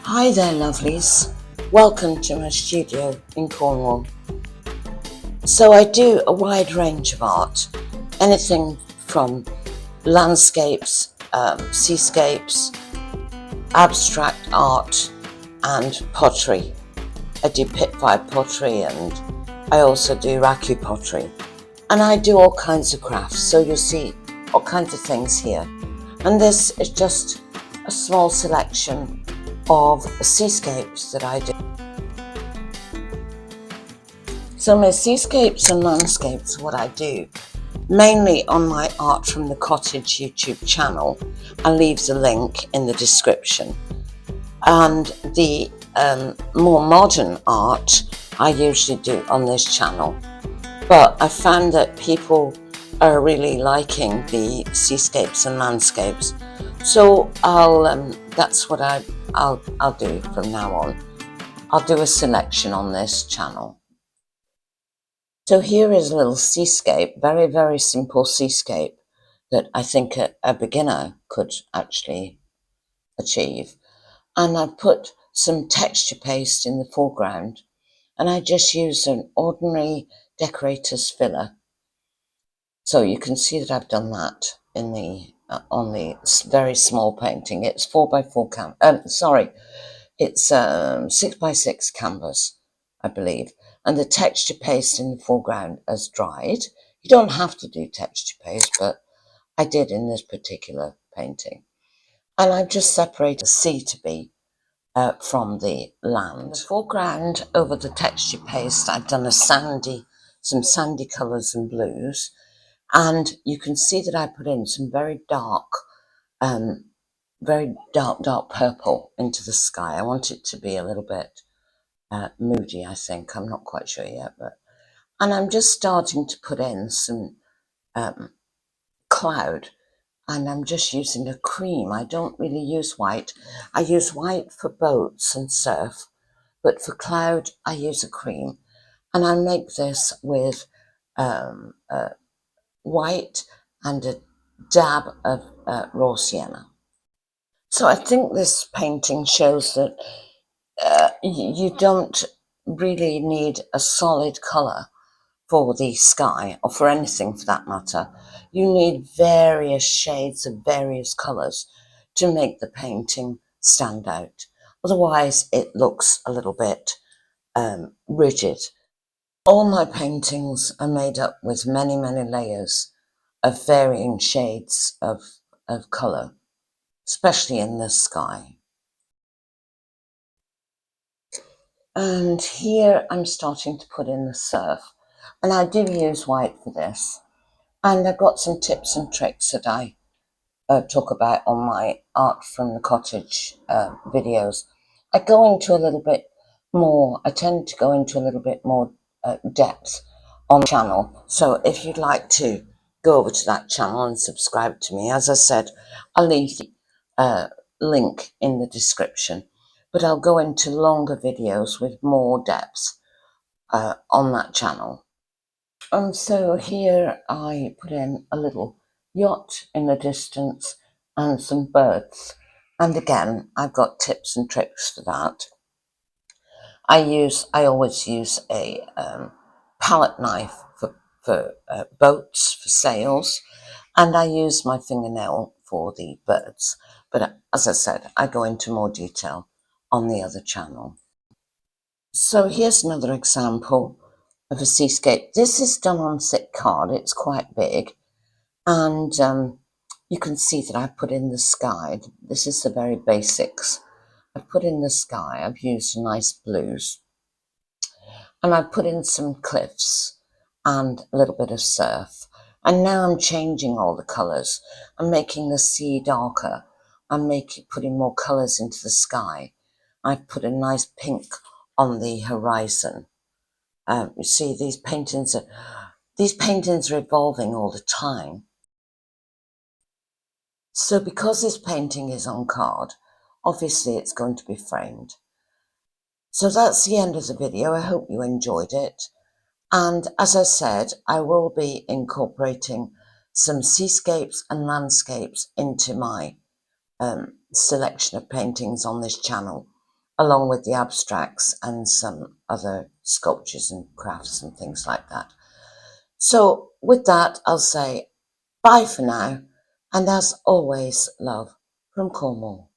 Hi there, lovelies. Welcome to my studio in Cornwall. So I do a wide range of art, anything from landscapes, seascapes, abstract art and pottery. I do pit vibe pottery and I also do raku pottery. And I do all kinds of crafts, so you'll see all kinds of things here. And this is just a small selection of seascapes that I do. So my seascapes and landscapes, what I do, mainly on my Art from the Cottage YouTube channel, and leaves a link in the description. And the more modern art I usually do on this channel. But I found that people are really liking the seascapes and landscapes. So that's what I'll do from now on. I'll do a selection on this channel. So here is a little seascape, very, very simple seascape that I think a beginner could actually achieve. And I've put some texture paste in the foreground, and I just use an ordinary decorator's filler. So you can see that I've done that in the on the very small painting. It's 4x4 it's 6x6 canvas, I believe, and the texture paste in the foreground has dried. You don't have to do texture paste, but I did in this particular painting. And I've just separated the sea to be from the land. In the foreground, over the texture paste, I've done some sandy colours and blues, and you can see that I put in some very dark purple into the sky. I want it to be a little bit moody, I think. I'm not quite sure yet, and I'm just starting to put in some cloud, and I'm just using a cream. I don't really use white. I use white for boats and surf, but for cloud I use a cream, and I make this with white and a dab of raw sienna. So I think this painting shows that you don't really need a solid colour for the sky, or for anything for that matter. You need various shades of various colours to make the painting stand out. Otherwise it looks a little bit rigid. All my paintings are made up with many, many layers of varying shades of colour, especially in the sky. And here I'm starting to put in the surf, and I do use white for this. And I've got some tips and tricks that I talk about on my Art from the Cottage videos. I tend to go into a little bit more depth on the channel. So if you'd like to go over to that channel and subscribe to me, as I said, I'll leave the link in the description. But I'll go into longer videos with more depth on that channel. And so here I put in a little yacht in the distance and some birds. And again, I've got tips and tricks for that. I always use a palette knife for boats, for sails, and I use my fingernail for the birds. But as I said, I go into more detail on the other channel. So here's another example of a seascape. This is done on thick card. It's quite big, and you can see that I put in the sky. This is the very basics. I've put in the sky. I've used nice blues, and I've put in some cliffs and a little bit of surf. And now I'm changing all the colours. I'm making the sea darker. I'm putting more colours into the sky. I've put a nice pink on the horizon. You see, these paintings are evolving all the time. So because this painting is on card, obviously it's going to be framed. So that's the end of the video. I hope you enjoyed it. And as I said, I will be incorporating some seascapes and landscapes into my selection of paintings on this channel. along with the abstracts and some other sculptures and crafts and things like that. So with that, I'll say bye for now, and as always, love from Cornwall.